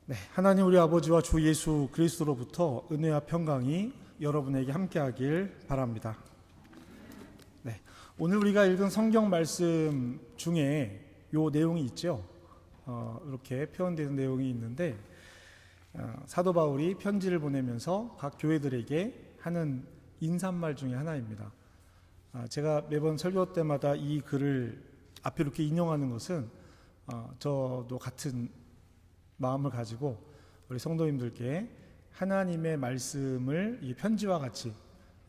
네, 하나님 우리 아버지와 주 예수 그리스도로부터 은혜와 평강이 여러분에게 함께하길 바랍니다. 네, 오늘 우리가 읽은 성경 말씀 중에 요 내용이 있죠. 이렇게 표현되는 내용이 있는데 사도 바울이 편지를 보내면서 각 교회들에게 하는 인사말 중에 하나입니다. 제가 매번 설교 때마다 이 글을 앞에 이렇게 인용하는 것은 저도 같은 마음을 가지고 우리 성도님들께 하나님의 말씀을 이 편지와 같이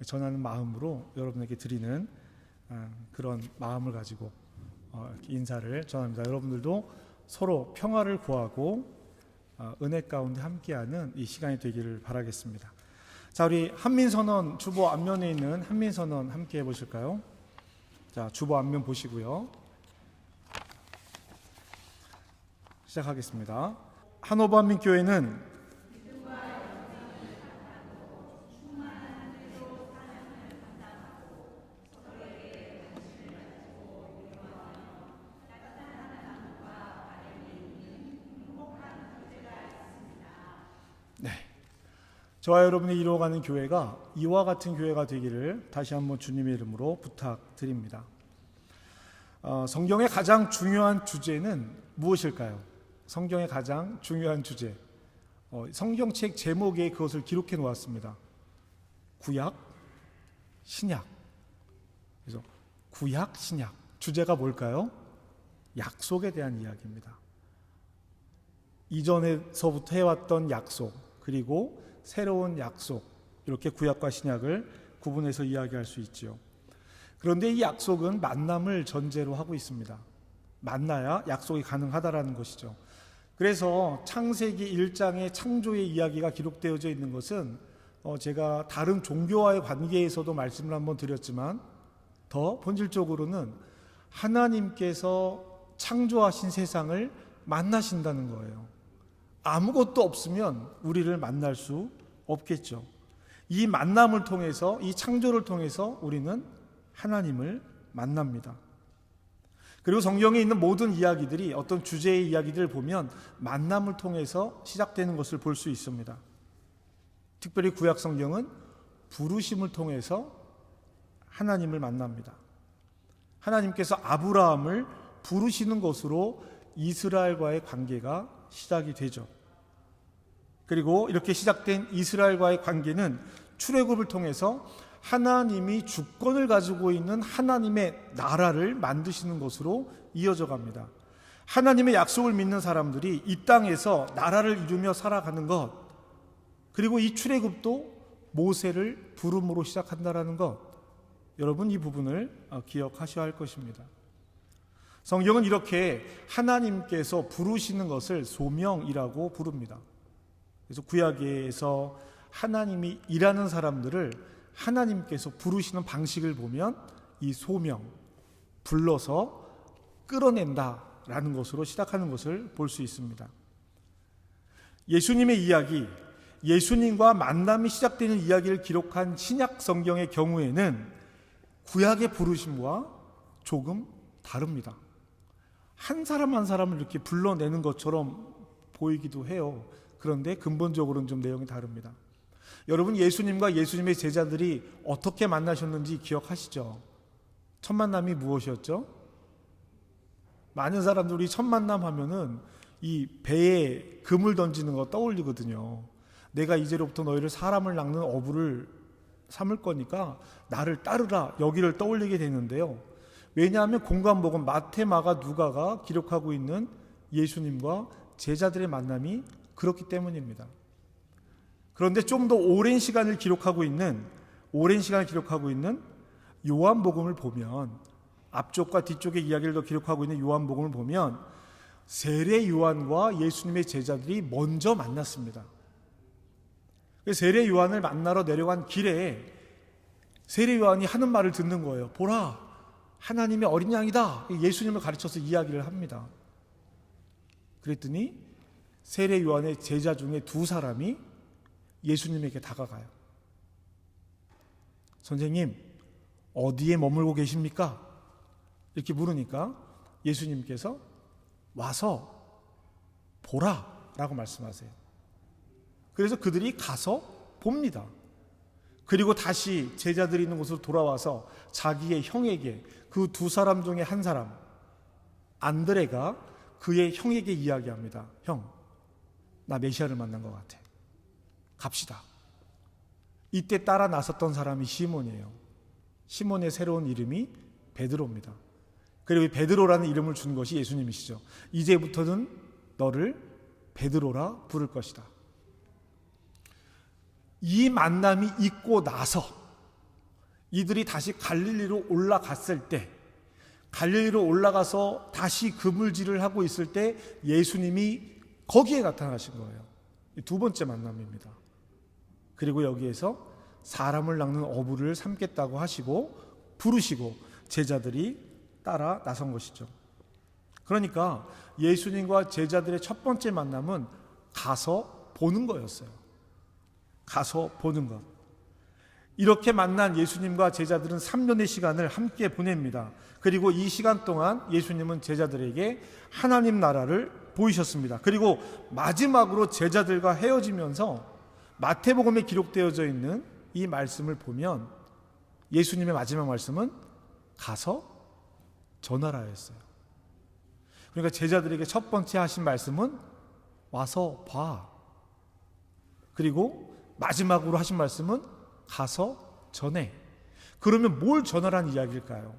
전하는 마음으로 여러분에게 드리는 그런 마음을 가지고 인사를 전합니다. 여러분들도 서로 평화를 구하고 은혜 가운데 함께하는 이 시간이 되기를 바라겠습니다. 자, 우리 한민선언 주보 앞면에 있는 한민선언 함께 해보실까요? 자, 주보 앞면 보시고요. 시작하겠습니다. 한오버 한민교회는 네, 저와 여러분이 이루어가는 교회가 이와 같은 교회가 되기를 다시 한번 주님의 이름으로 부탁드립니다. 성경의 가장 중요한 주제는 무엇일까요? 성경의 가장 중요한 주제, 성경책 제목에 그것을 기록해 놓았습니다. 구약, 신약. 그래서 구약, 신약. 주제가 뭘까요? 약속에 대한 이야기입니다. 이전에서부터 해왔던 약속, 그리고 새로운 약속, 이렇게 구약과 신약을 구분해서 이야기할 수 있지요. 그런데 이 약속은 만남을 전제로 하고 있습니다. 만나야 약속이 가능하다라는 것이죠. 그래서 창세기 1장의 창조의 이야기가 기록되어져 있는 것은 제가 다른 종교와의 관계에서도 말씀을 한번 드렸지만 더 본질적으로는 하나님께서 창조하신 세상을 만나신다는 거예요. 아무것도 없으면 우리를 만날 수 없겠죠. 이 만남을 통해서, 이 창조를 통해서 우리는 하나님을 만납니다. 그리고 성경에 있는 모든 이야기들이 어떤 주제의 이야기들을 보면 만남을 통해서 시작되는 것을 볼 수 있습니다. 특별히 구약 성경은 부르심을 통해서 하나님을 만납니다. 하나님께서 아브라함을 부르시는 것으로 이스라엘과의 관계가 시작이 되죠. 그리고 이렇게 시작된 이스라엘과의 관계는 출애굽을 통해서 하나님이 주권을 가지고 있는 하나님의 나라를 만드시는 것으로 이어져 갑니다. 하나님의 약속을 믿는 사람들이 이 땅에서 나라를 이루며 살아가는 것, 그리고 이 출애굽도 모세를 부름으로 시작한다라는 것, 여러분 이 부분을 기억하셔야 할 것입니다. 성경은 이렇게 하나님께서 부르시는 것을 소명이라고 부릅니다. 그래서 구약에서 하나님이 일하는 사람들을 하나님께서 부르시는 방식을 보면 이 소명, 불러서 끌어낸다라는 것으로 시작하는 것을 볼 수 있습니다. 예수님의 이야기, 예수님과 만남이 시작되는 이야기를 기록한 신약 성경의 경우에는 구약의 부르심과 조금 다릅니다. 한 사람 한 사람을 이렇게 불러내는 것처럼 보이기도 해요. 그런데 근본적으로는 좀 내용이 다릅니다. 여러분, 예수님과 예수님의 제자들이 어떻게 만나셨는지 기억하시죠? 첫 만남이 무엇이었죠? 많은 사람들이 첫 만남 하면은 이 배에 금을 던지는 거 떠올리거든요. 내가 이제로부터 너희를 사람을 낚는 어부를 삼을 거니까 나를 따르라, 여기를 떠올리게 되는데요. 왜냐하면 공관복음 마태, 마가, 누가가 기록하고 있는 예수님과 제자들의 만남이 그렇기 때문입니다. 그런데 좀 더 오랜 시간을 기록하고 있는 요한복음을 보면, 앞쪽과 뒤쪽의 이야기를 더 기록하고 있는 요한복음을 보면 세례 요한과 예수님의 제자들이 먼저 만났습니다. 세례 요한을 만나러 내려간 길에 세례 요한이 하는 말을 듣는 거예요. 보라, 하나님의 어린 양이다. 예수님을 가르쳐서 이야기를 합니다. 그랬더니 세례 요한의 제자 중에 두 사람이 예수님에게 다가가요. 선생님, 어디에 머물고 계십니까? 이렇게 물으니까 예수님께서 와서 보라 라고 말씀하세요. 그래서 그들이 가서 봅니다. 그리고 다시 제자들이 있는 곳으로 돌아와서 자기의 형에게, 그 두 사람 중에 한 사람 안드레가 그의 형에게 이야기합니다. 형, 나 메시아를 만난 것 같아. 갑시다. 이때 따라 나섰던 사람이 시몬이에요. 시몬의 새로운 이름이 베드로입니다. 그리고 이 베드로라는 이름을 준 것이 예수님이시죠. 이제부터는 너를 베드로라 부를 것이다. 이 만남이 있고 나서 이들이 다시 갈릴리로 올라갔을 때, 갈릴리로 올라가서 다시 그물질을 하고 있을 때 예수님이 거기에 나타나신 거예요. 두 번째 만남입니다. 그리고 여기에서 사람을 낚는 어부를 삼겠다고 하시고 부르시고 제자들이 따라 나선 것이죠. 그러니까 예수님과 제자들의 첫 번째 만남은 가서 보는 거였어요. 가서 보는 것. 이렇게 만난 예수님과 제자들은 3년의 시간을 함께 보냅니다. 그리고 이 시간 동안 예수님은 제자들에게 하나님 나라를 보이셨습니다. 그리고 마지막으로 제자들과 헤어지면서 마태복음에 기록되어져 있는 이 말씀을 보면 예수님의 마지막 말씀은 가서 전하라였어요. 그러니까 제자들에게 첫 번째 하신 말씀은 와서 봐. 그리고 마지막으로 하신 말씀은 가서 전해. 그러면 뭘 전하라는 이야기일까요?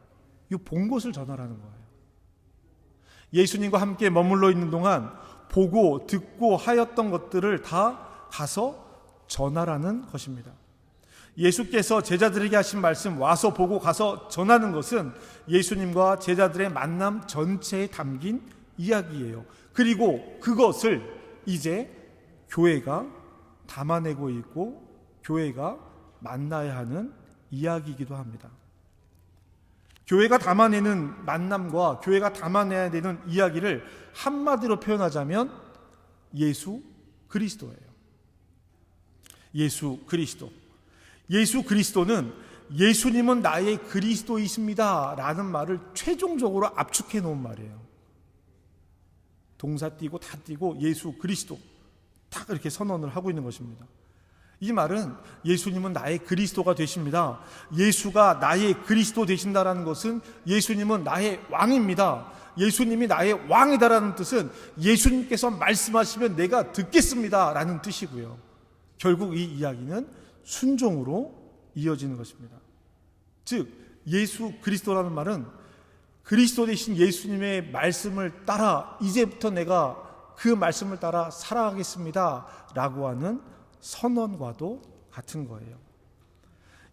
이 본 것을 전하라는 거예요. 예수님과 함께 머물러 있는 동안 보고 듣고 하였던 것들을 다 가서 전하라는 것입니다. 예수께서 제자들에게 하신 말씀 와서 보고 가서 전하는 것은 예수님과 제자들의 만남 전체에 담긴 이야기예요. 그리고 그것을 이제 교회가 담아내고 있고 교회가 만나야 하는 이야기이기도 합니다. 교회가 담아내는 만남과 교회가 담아내야 되는 이야기를 한마디로 표현하자면 예수 그리스도예요. 예수 그리스도. 예수 그리스도는 예수님은 나의 그리스도이십니다 라는 말을 최종적으로 압축해 놓은 말이에요. 동사 띄고 다 띄고 예수 그리스도 딱 이렇게 선언을 하고 있는 것입니다. 이 말은 예수님은 나의 그리스도가 되십니다. 예수가 나의 그리스도 되신다라는 것은 예수님은 나의 왕입니다. 예수님이 나의 왕이다라는 뜻은 예수님께서 말씀하시면 내가 듣겠습니다 라는 뜻이고요. 결국 이 이야기는 순종으로 이어지는 것입니다. 즉 예수 그리스도라는 말은 그리스도 되신 예수님의 말씀을 따라 이제부터 내가 그 말씀을 따라 살아가겠습니다 라고 하는 선언과도 같은 거예요.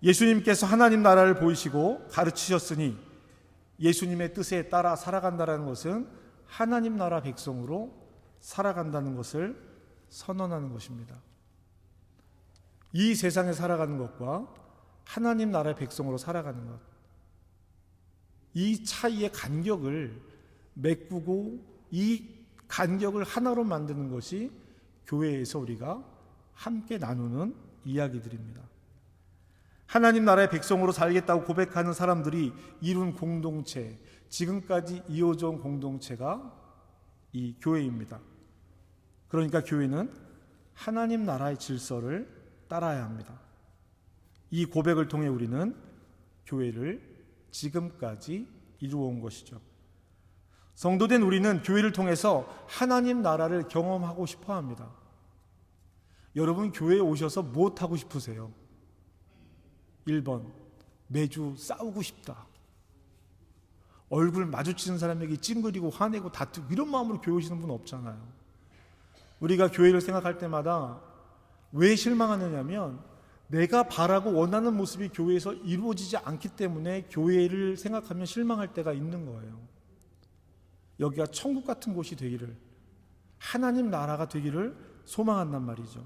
예수님께서 하나님 나라를 보이시고 가르치셨으니 예수님의 뜻에 따라 살아간다는 것은 하나님 나라 백성으로 살아간다는 것을 선언하는 것입니다. 이 세상에 살아가는 것과 하나님 나라의 백성으로 살아가는 것, 이 차이의 간격을 메꾸고 이 간격을 하나로 만드는 것이 교회에서 우리가 함께 나누는 이야기들입니다. 하나님 나라의 백성으로 살겠다고 고백하는 사람들이 이룬 공동체, 지금까지 이어져 온 공동체가 이 교회입니다. 그러니까 교회는 하나님 나라의 질서를 따라야 합니다. 이 고백을 통해 우리는 교회를 지금까지 이루어온 것이죠. 성도된 우리는 교회를 통해서 하나님 나라를 경험하고 싶어 합니다. 여러분 교회에 오셔서 무엇 하고 싶으세요? 1번 매주 싸우고 싶다. 얼굴 마주치는 사람에게 찡그리고 화내고 다투고 이런 마음으로 교회 오시는 분 없잖아요. 우리가 교회를 생각할 때마다 왜 실망하느냐면 내가 바라고 원하는 모습이 교회에서 이루어지지 않기 때문에 교회를 생각하면 실망할 때가 있는 거예요. 여기가 천국 같은 곳이 되기를, 하나님 나라가 되기를 소망한단 말이죠.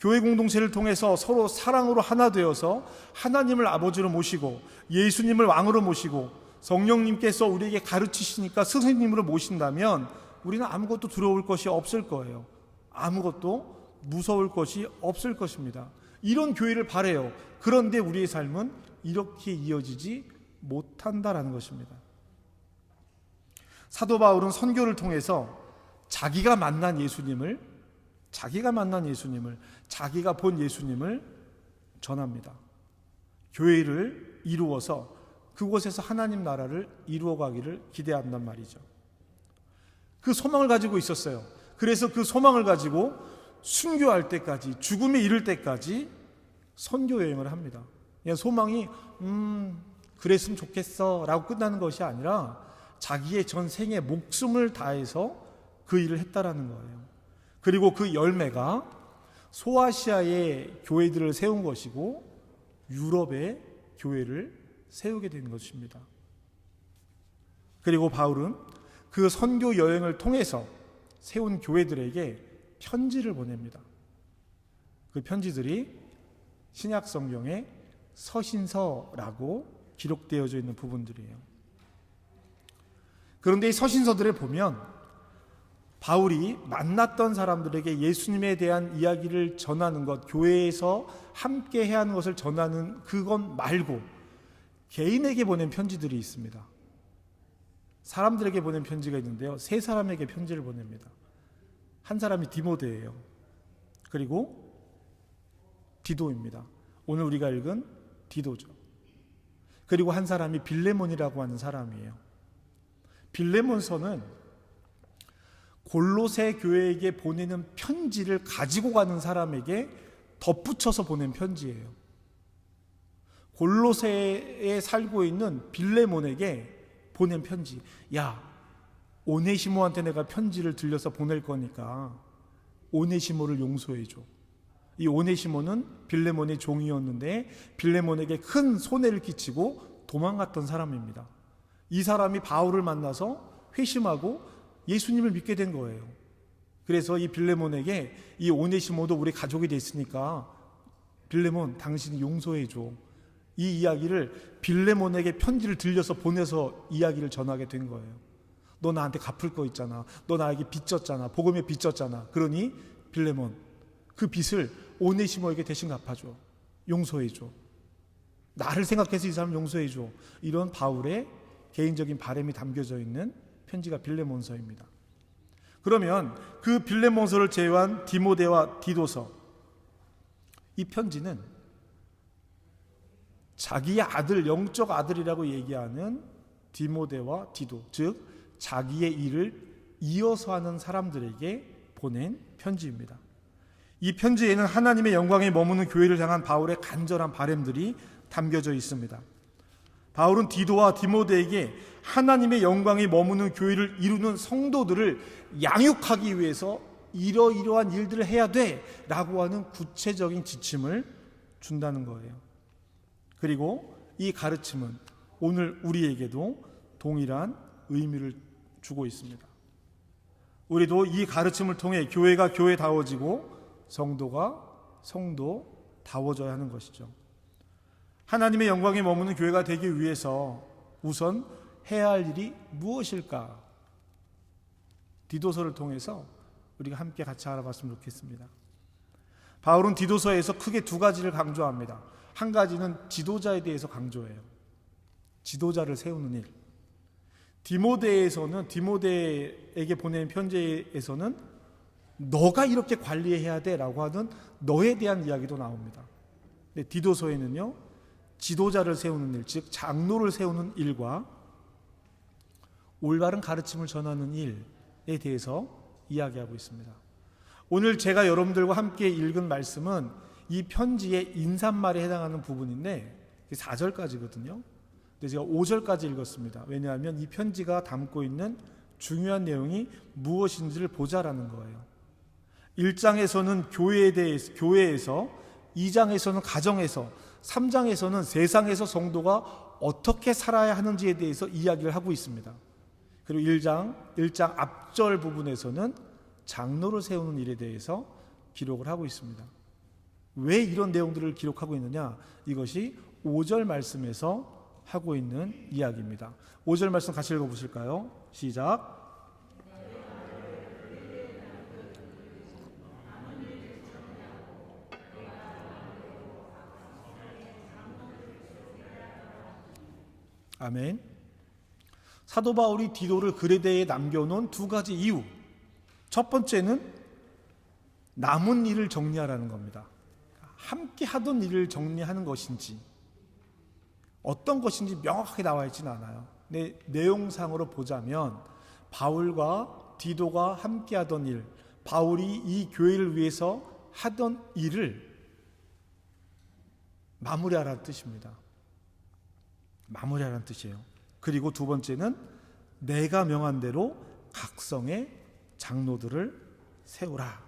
교회 공동체를 통해서 서로 사랑으로 하나 되어서 하나님을 아버지로 모시고 예수님을 왕으로 모시고 성령님께서 우리에게 가르치시니까 스승님으로 모신다면 우리는 아무것도 두려울 것이 없을 거예요. 아무것도 무서울 것이 없을 것입니다. 이런 교회를 바라요. 그런데 우리의 삶은 이렇게 이어지지 못한다라는 것입니다. 사도 바울은 선교를 통해서 자기가 만난 예수님을 자기가 만난 예수님을, 자기가 본 예수님을 전합니다. 교회를 이루어서 그곳에서 하나님 나라를 이루어가기를 기대한단 말이죠. 그 소망을 가지고 있었어요. 그래서 그 소망을 가지고 순교할 때까지, 죽음에 이를 때까지 선교 여행을 합니다. 그냥 소망이 그랬으면 좋겠어 라고 끝나는 것이 아니라 자기의 전 생의 목숨을 다해서 그 일을 했다라는 거예요. 그리고 그 열매가 소아시아의 교회들을 세운 것이고 유럽의 교회를 세우게 된 것입니다. 그리고 바울은 그 선교 여행을 통해서 세운 교회들에게 편지를 보냅니다. 그 편지들이 신약 성경에 서신서라고 기록되어져 있는 부분들이에요. 그런데 이 서신서들을 보면 바울이 만났던 사람들에게 예수님에 대한 이야기를 전하는 것, 교회에서 함께 해야 하는 것을 전하는 그것 말고 개인에게 보낸 편지들이 있습니다. 사람들에게 보낸 편지가 있는데요, 세 사람에게 편지를 보냅니다. 한 사람이 디모데예요. 그리고 디도입니다. 오늘 우리가 읽은 디도죠. 그리고 한 사람이 빌레몬이라고 하는 사람이에요. 빌레몬서는 골로새 교회에게 보내는 편지를 가지고 가는 사람에게 덧붙여서 보낸 편지예요. 골로새에 살고 있는 빌레몬에게 보낸 편지. 야, 오네시모한테 내가 편지를 들려서 보낼 거니까 오네시모를 용서해줘. 이 오네시모는 빌레몬의 종이었는데 빌레몬에게 큰 손해를 끼치고 도망갔던 사람입니다. 이 사람이 바울을 만나서 회심하고 예수님을 믿게 된 거예요. 그래서 이 빌레몬에게 이 오네시모도 우리 가족이 됐으니까 빌레몬 당신이 용서해줘. 이 이야기를 빌레몬에게 편지를 들려서 보내서 이야기를 전하게 된 거예요. 너 나한테 갚을 거 있잖아. 너 나에게 빚졌잖아. 복음에 빚졌잖아. 그러니 빌레몬 그 빚을 오네시모에게 대신 갚아줘. 용서해줘. 나를 생각해서 이 사람 용서해줘. 이런 바울의 개인적인 바람이 담겨져 있는 편지가 빌레몬서입니다. 그러면 그 빌레몬서를 제외한 디모데와 디도서, 이 편지는 자기의 아들, 영적 아들이라고 얘기하는 디모데와 디도, 즉 자기의 일을 이어서 하는 사람들에게 보낸 편지입니다. 이 편지에는 하나님의 영광에 머무는 교회를 향한 바울의 간절한 바람들이 담겨져 있습니다. 바울은 디도와 디모데에게 하나님의 영광이 머무는 교회를 이루는 성도들을 양육하기 위해서 이러이러한 일들을 해야 돼 라고 하는 구체적인 지침을 준다는 거예요. 그리고 이 가르침은 오늘 우리에게도 동일한 의미를 주고 있습니다. 우리도 이 가르침을 통해 교회가 교회다워지고 성도가 성도다워져야 하는 것이죠. 하나님의 영광에 머무는 교회가 되기 위해서 우선 해야 할 일이 무엇일까? 디도서를 통해서 우리가 함께 같이 알아봤으면 좋겠습니다. 바울은 디도서에서 크게 두 가지를 강조합니다. 한 가지는 지도자에 대해서 강조해요. 지도자를 세우는 일. 디모데에게 보낸 편지에서는 너가 이렇게 관리해야 돼 라고 하는 너에 대한 이야기도 나옵니다. 근데 디도서에는요, 지도자를 세우는 일, 즉 장로를 세우는 일과 올바른 가르침을 전하는 일에 대해서 이야기하고 있습니다. 오늘 제가 여러분들과 함께 읽은 말씀은 이 편지의 인사말에 해당하는 부분인데 4절까지거든요. 근데 제가 5절까지 읽었습니다. 왜냐하면 이 편지가 담고 있는 중요한 내용이 무엇인지를 보자라는 거예요. 1장에서는 교회에 대해서, 교회에서, 2장에서는 가정에서, 3장에서는 세상에서 성도가 어떻게 살아야 하는지에 대해서 이야기를 하고 있습니다. 그리고 1장 앞절 부분에서는 장로를 세우는 일에 대해서 기록을 하고 있습니다. 왜 이런 내용들을 기록하고 있느냐? 이것이 5절 말씀에서 하고 있는 이야기입니다. 5절 말씀 같이 읽어보실까요? 시작. 아멘. 사도 바울이 디도를 그레데에 남겨놓은 두 가지 이유. 첫 번째는 남은 일을 정리하라는 겁니다. 함께 하던 일을 정리하는 것인지 어떤 것인지 명확하게 나와 있지는 않아요. 근데 내용상으로 보자면 바울과 디도가 함께 하던 일, 바울이 이 교회를 위해서 하던 일을 마무리하라는 뜻입니다. 마무리하라는 뜻이에요. 그리고 두 번째는 내가 명한 대로 각성의 장로들을 세우라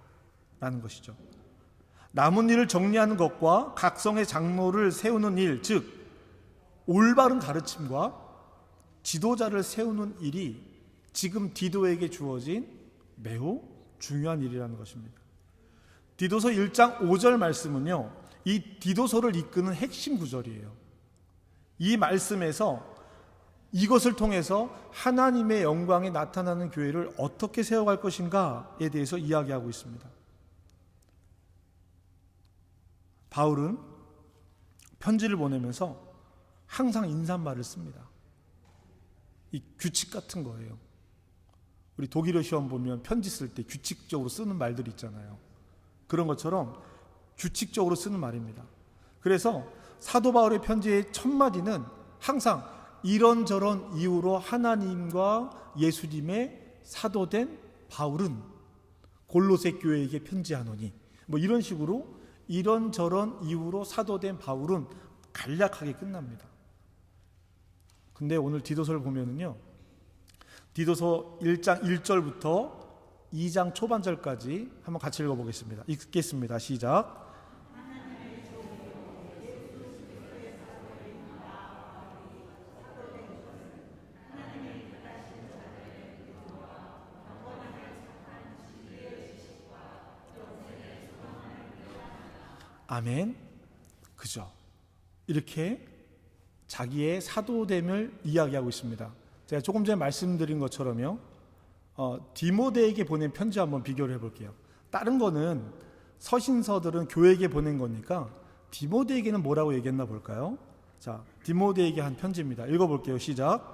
라는 것이죠. 남은 일을 정리하는 것과 각성의 장로를 세우는 일, 즉 올바른 가르침과 지도자를 세우는 일이 지금 디도에게 주어진 매우 중요한 일이라는 것입니다. 디도서 1장 5절 말씀은요, 이 디도서를 이끄는 핵심 구절이에요. 이 말씀에서 이것을 통해서 하나님의 영광이 나타나는 교회를 어떻게 세워갈 것인가에 대해서 이야기하고 있습니다. 바울은 편지를 보내면서 항상 인사말을 씁니다. 이 규칙 같은 거예요. 우리 독일어 시험 보면 편지 쓸 때 규칙적으로 쓰는 말들이 있잖아요. 그런 것처럼 규칙적으로 쓰는 말입니다. 그래서 사도 바울의 편지의 첫 마디는 항상 이런저런 이유로 하나님과 예수님의 사도된 바울은 골로새 교회에게 편지하노니, 뭐 이런 식으로 이런저런 이유로 사도된 바울은 간략하게 끝납니다. 근데 오늘 디도서를 보면은요, 디도서 1장 1절부터 2장 초반절까지 한번 같이 읽어보겠습니다. 읽겠습니다. 시작. 아멘. 그죠? 이렇게 자기의 사도됨을 이야기하고 있습니다. 제가 조금 전에 말씀드린 것처럼요, 디모데에게 보낸 편지 한번 비교를 해볼게요. 다른 거는 서신서들은 교회에게 보낸 거니까 디모데에게는 뭐라고 얘기했나 볼까요? 자, 디모데에게 한 편지입니다. 읽어볼게요. 시작.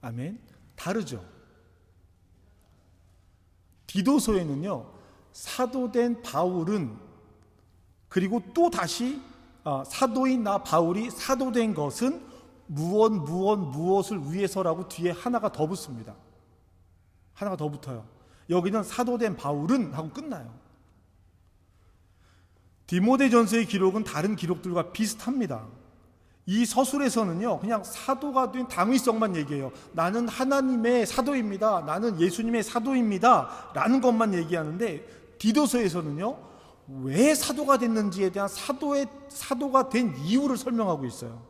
아멘. 다르죠. 디도서에는요, 사도된 바울은, 그리고 또 다시 사도인 나 바울이 사도된 것은 무엇을 위해서라고 뒤에 하나가 더 붙습니다. 하나가 더 붙어요. 여기는 사도된 바울은 하고 끝나요. 디모데전서의 기록은 다른 기록들과 비슷합니다. 이 서술에서는요, 그냥 사도가 된 당위성만 얘기해요. 나는 하나님의 사도입니다, 나는 예수님의 사도입니다 라는 것만 얘기하는데, 디도서에서는요, 왜 사도가 됐는지에 대한 사도가 된 이유를 설명하고 있어요.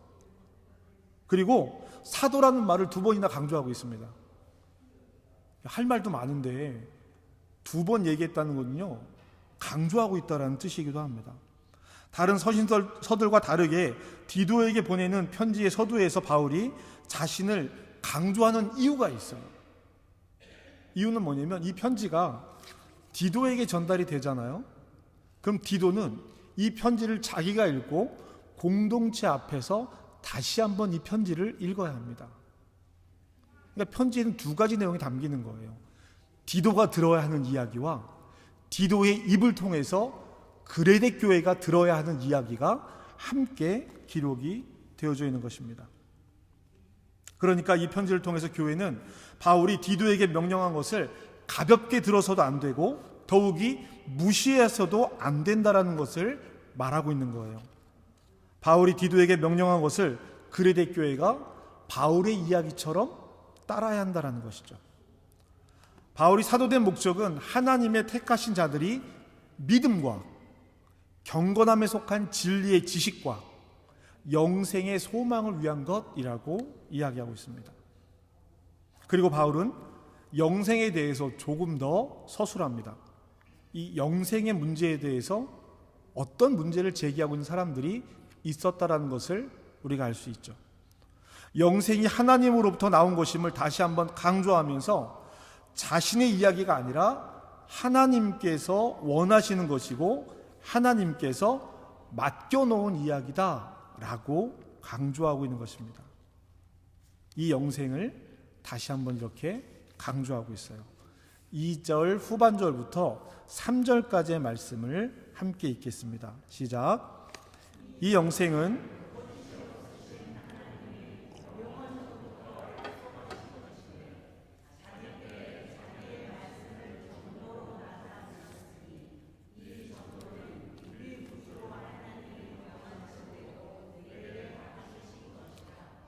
그리고 사도라는 말을 2번이나 강조하고 있습니다. 할 말도 많은데 2번 얘기했다는 것은요, 강조하고 있다는 뜻이기도 합니다. 다른 서신서들과 다르게 디도에게 보내는 편지의 서두에서 바울이 자신을 강조하는 이유가 있어요. 이유는 뭐냐면, 이 편지가 디도에게 전달이 되잖아요. 그럼 디도는 이 편지를 자기가 읽고 공동체 앞에서 다시 한번 이 편지를 읽어야 합니다. 그러니까 편지에는 2가지 내용이 담기는 거예요. 디도가 들어야 하는 이야기와 디도의 입을 통해서 그레데 교회가 들어야 하는 이야기가 함께 기록이 되어져 있는 것입니다. 그러니까 이 편지를 통해서 교회는 바울이 디도에게 명령한 것을 가볍게 들어서도 안 되고 더욱이 무시해서도 안 된다라는 것을 말하고 있는 거예요. 바울이 디도에게 명령한 것을 그레데 교회가 바울의 이야기처럼 따라야 한다라는 것이죠. 바울이 사도된 목적은 하나님의 택하신 자들이 믿음과 경건함에 속한 진리의 지식과 영생의 소망을 위한 것이라고 이야기하고 있습니다. 그리고 바울은 영생에 대해서 조금 더 서술합니다. 이 영생의 문제에 대해서 어떤 문제를 제기하고 있는 사람들이 있었다라는 것을 우리가 알 수 있죠. 영생이 하나님으로부터 나온 것임을 다시 한번 강조하면서 자신의 이야기가 아니라 하나님께서 원하시는 것이고 하나님께서 맡겨놓은 이야기다 라고 강조하고 있는 것입니다. 이 영생을 다시 한번 이렇게 강조하고 있어요. 2절 후반절부터 3절까지의 말씀을 함께 읽겠습니다. 시작. 이 영생은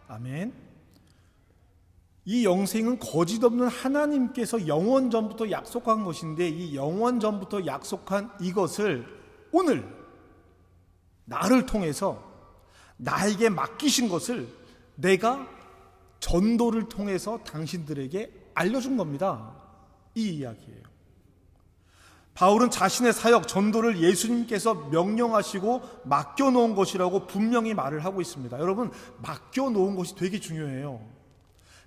아멘. 이 영생은 거짓 없는 하나님께서 영원 전부터 약속한 것인데, 이 영원 전부터 약속한 이것을 오늘 나를 통해서 나에게 맡기신 것을 내가 전도를 통해서 당신들에게 알려준 겁니다. 이 이야기예요. 바울은 자신의 사역 전도를 예수님께서 명령하시고 맡겨놓은 것이라고 분명히 말을 하고 있습니다. 여러분, 맡겨놓은 것이 되게 중요해요.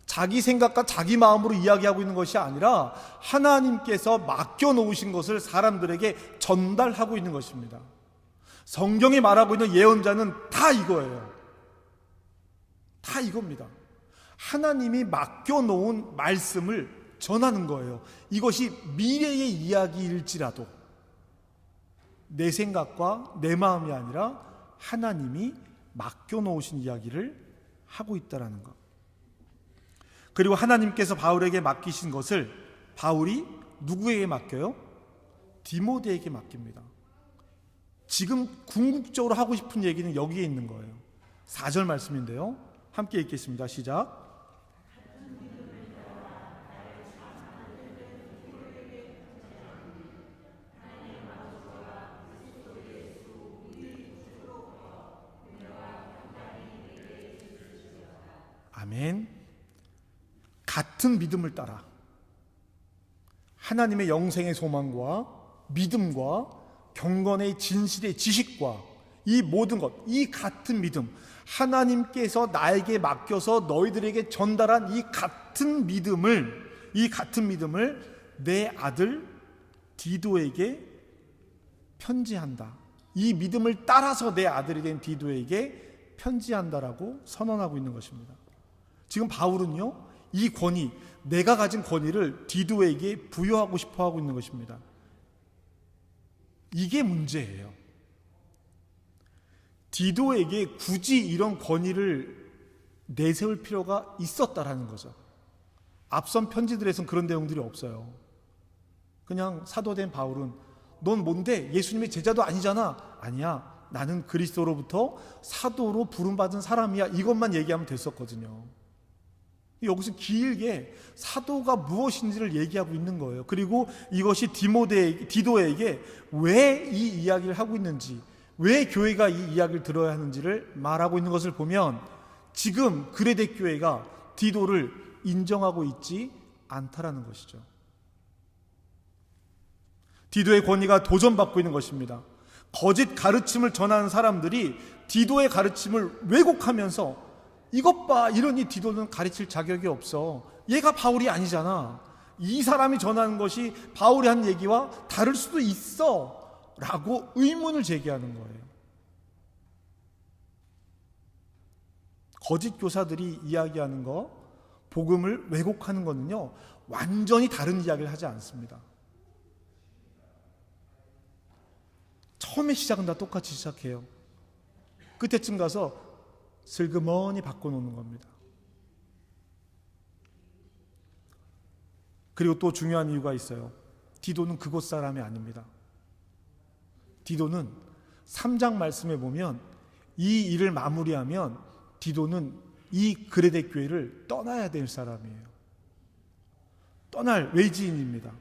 자기 생각과 자기 마음으로 이야기하고 있는 것이 아니라 하나님께서 맡겨놓으신 것을 사람들에게 전달하고 있는 것입니다. 성경이 말하고 있는 예언자는 다 이거예요. 다 이겁니다. 하나님이 맡겨놓은 말씀을 전하는 거예요. 이것이 미래의 이야기일지라도 내 생각과 내 마음이 아니라 하나님이 맡겨놓으신 이야기를 하고 있다는 것. 그리고 하나님께서 바울에게 맡기신 것을 바울이 누구에게 맡겨요? 디모데에게 맡깁니다. 지금 궁극적으로 하고 싶은 얘기는 여기에 있는 거예요. 4절 말씀인데요. 함께 읽겠습니다. 시작. 아멘. 같은 믿음을 따라 하나님의 영생의 소망과 믿음과 경건의 진실의 지식과 이 모든 것, 이 같은 믿음, 하나님께서 나에게 맡겨서 너희들에게 전달한 이 같은 믿음을 내 아들 디도에게 편지한다. 이 믿음을 따라서 내 아들이 된 디도에게 편지한다라고 선언하고 있는 것입니다. 지금 바울은요, 이 권위, 내가 가진 권위를 디도에게 부여하고 싶어 하고 있는 것입니다. 이게 문제예요. 디도에게 굳이 이런 권위를 내세울 필요가 있었다라는 거죠. 앞선 편지들에서는 그런 내용들이 없어요. 그냥 사도된 바울은 넌 뭔데? 예수님의 제자도 아니잖아. 아니야, 나는 그리스도로부터 사도로 부름받은 사람이야. 이것만 얘기하면 됐었거든요. 여기서 길게 사도가 무엇인지를 얘기하고 있는 거예요. 그리고 이것이 디도에게 왜 이 이야기를 하고 있는지, 왜 교회가 이 이야기를 들어야 하는지를 말하고 있는 것을 보면 지금 그레데 교회가 디도를 인정하고 있지 않다라는 것이죠. 디도의 권위가 도전받고 있는 것입니다. 거짓 가르침을 전하는 사람들이 디도의 가르침을 왜곡하면서 이것 봐, 이러니 디도는 가르칠 자격이 없어. 얘가 바울이 아니잖아. 이 사람이 전하는 것이 바울이 한 얘기와 다를 수도 있어 라고 의문을 제기하는 거예요. 거짓 교사들이 이야기하는 거, 복음을 왜곡하는 거는요, 완전히 다른 이야기를 하지 않습니다. 처음에 시작은 다 똑같이 시작해요. 그때쯤 가서 슬그머니 바꿔놓는 겁니다. 그리고 또 중요한 이유가 있어요. 디도는 그곳 사람이 아닙니다. 디도는 3장 말씀에 보면 이 일을 마무리하면 디도는 이 그레데 교회를 떠나야 될 사람이에요. 떠날 외지인입니다.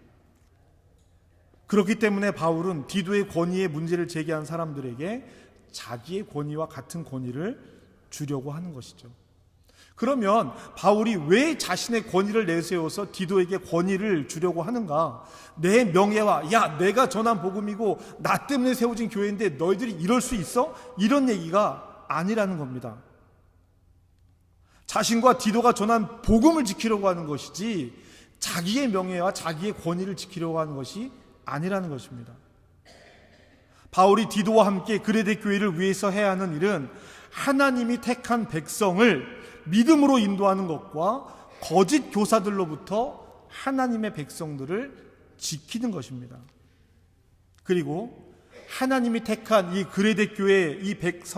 그렇기 때문에 바울은 디도의 권위의 문제를 제기한 사람들에게 자기의 권위와 같은 권위를 주려고 하는 것이죠. 그러면 바울이 왜 자신의 권위를 내세워서 디도에게 권위를 주려고 하는가? 내 명예와, 야, 내가 전한 복음이고 나 때문에 세워진 교회인데 너희들이 이럴 수 있어? 이런 얘기가 아니라는 겁니다. 자신과 디도가 전한 복음을 지키려고 하는 것이지 자기의 명예와 자기의 권위를 지키려고 하는 것이 아니라는 것입니다. 바울이 디도와 함께 그레데 교회를 위해서 해야 하는 일은 하나님이 택한 백성을 믿음으로 인도하는 것과 거짓 교사들로부터 하나님의 백성들을 지키는 것입니다. 그리고 하나님이 택한 이 그레데 교회의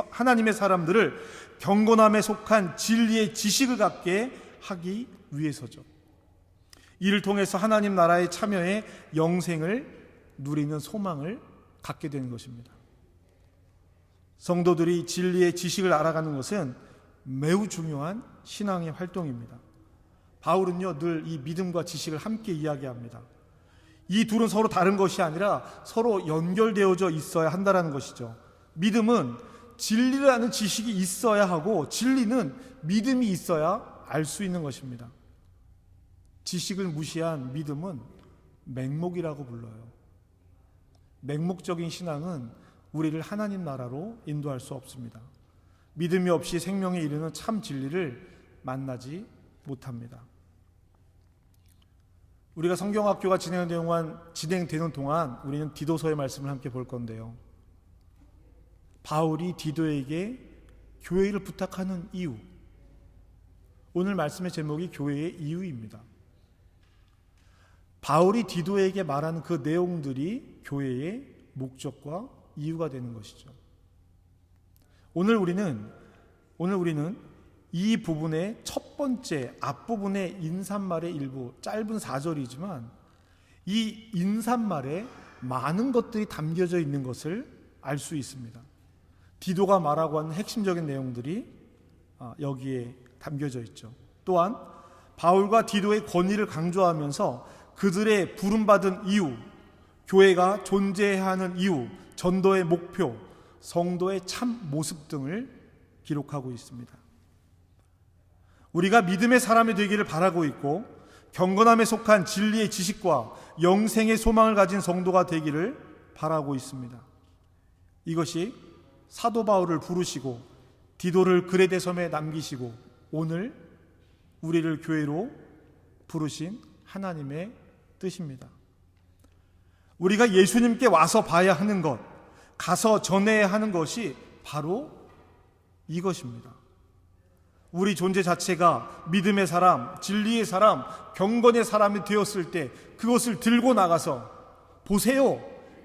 하나님의 사람들을 경건함에 속한 진리의 지식을 갖게 하기 위해서죠. 이를 통해서 하나님 나라에 참여해 영생을 누리는 소망을 갖게 되는 것입니다. 성도들이 진리의 지식을 알아가는 것은 매우 중요한 신앙의 활동입니다. 바울은요, 늘 이 믿음과 지식을 함께 이야기합니다. 이 둘은 서로 다른 것이 아니라 서로 연결되어져 있어야 한다는 것이죠. 믿음은 진리를 아는 지식이 있어야 하고, 진리는 믿음이 있어야 알 수 있는 것입니다. 지식을 무시한 믿음은 맹목이라고 불러요. 맹목적인 신앙은 우리를 하나님 나라로 인도할 수 없습니다. 믿음이 없이 생명에 이르는 참 진리를 만나지 못합니다. 우리가 성경학교가 진행되는 동안 우리는 디도서의 말씀을 함께 볼 건데요. 바울이 디도에게 교회를 부탁하는 이유, 오늘 말씀의 제목이 교회의 이유입니다. 바울이 디도에게 말하는 그 내용들이 교회의 목적과 이유가 되는 것이죠. 오늘 우리는 이 부분의 첫 번째 앞부분의 인사말의 일부, 짧은 4절이지만 이 인사말에 많은 것들이 담겨져 있는 것을 알 수 있습니다. 디도가 말하고 하는 핵심적인 내용들이 여기에 담겨져 있죠. 또한 바울과 디도의 권위를 강조하면서 그들의 부름받은 이유, 교회가 존재해야 하는 이유, 전도의 목표, 성도의 참 모습 등을 기록하고 있습니다. 우리가 믿음의 사람이 되기를 바라고 있고 경건함에 속한 진리의 지식과 영생의 소망을 가진 성도가 되기를 바라고 있습니다. 이것이 사도 바울을 부르시고 디도를 그레데 섬에 남기시고 오늘 우리를 교회로 부르신 하나님의 뜻입니다. 우리가 예수님께 와서 봐야 하는 것, 가서 전해야 하는 것이 바로 이것입니다. 우리 존재 자체가 믿음의 사람, 진리의 사람, 경건의 사람이 되었을 때 그것을 들고 나가서 보세요,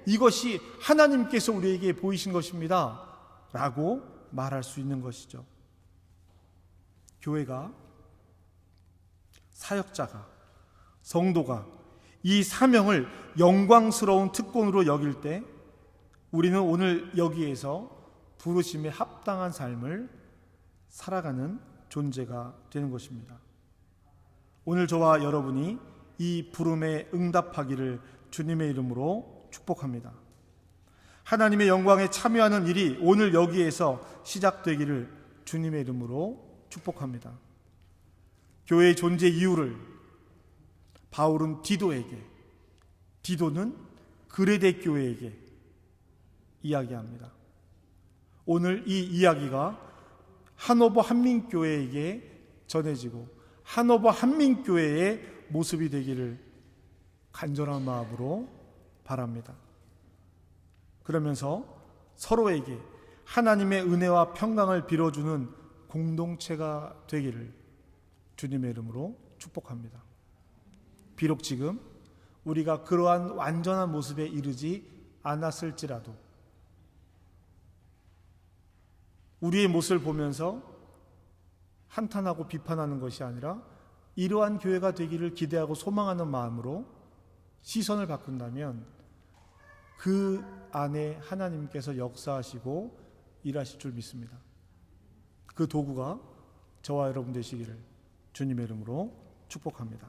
이것이 하나님께서 우리에게 보이신 것입니다 라고 말할 수 있는 것이죠. 교회가, 사역자가, 성도가 이 사명을 영광스러운 특권으로 여길 때 우리는 오늘 여기에서 부르심에 합당한 삶을 살아가는 존재가 되는 것입니다. 오늘 저와 여러분이 이 부름에 응답하기를 주님의 이름으로 축복합니다. 하나님의 영광에 참여하는 일이 오늘 여기에서 시작되기를 주님의 이름으로 축복합니다. 교회의 존재 이유를 바울은 디도에게, 디도는 그레데 교회에게 이야기합니다. 오늘 이 이야기가 하노버 한민교회에게 전해지고 하노버 한민교회의 모습이 되기를 간절한 마음으로 바랍니다. 그러면서 서로에게 하나님의 은혜와 평강을 빌어주는 공동체가 되기를 주님의 이름으로 축복합니다. 비록 지금 우리가 그러한 완전한 모습에 이르지 않았을지라도 우리의 모습을 보면서 한탄하고 비판하는 것이 아니라 이러한 교회가 되기를 기대하고 소망하는 마음으로 시선을 바꾼다면 그 안에 하나님께서 역사하시고 일하실 줄 믿습니다. 그 도구가 저와 여러분 되시기를 주님의 이름으로 축복합니다.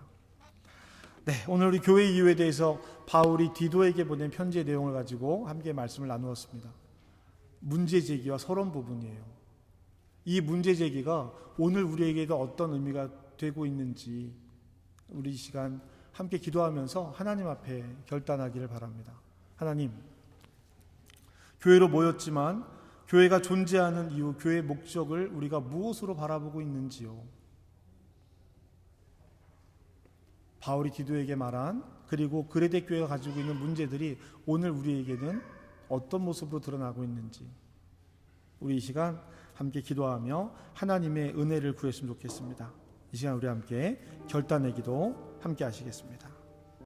네, 오늘 우리 교회 이유에 대해서 바울이 디도에게 보낸 편지의 내용을 가지고 함께 말씀을 나누었습니다. 문제 제기와 서론 부분이에요. 이 문제 제기가 오늘 우리에게도 어떤 의미가 되고 있는지 우리 이 시간 함께 기도하면서 하나님 앞에 결단하기를 바랍니다. 하나님, 교회로 모였지만 교회가 존재하는 이유, 교회의 목적을 우리가 무엇으로 바라보고 있는지요? 바울이 디도에게 말한 그리고 그레데 교회가 가지고 있는 문제들이 오늘 우리에게는 어떤 모습으로 드러나고 있는지 우리 이 시간 함께 기도하며 하나님의 은혜를 구했으면 좋겠습니다. 이 시간 우리 함께 결단의 기도 함께 하시겠습니다.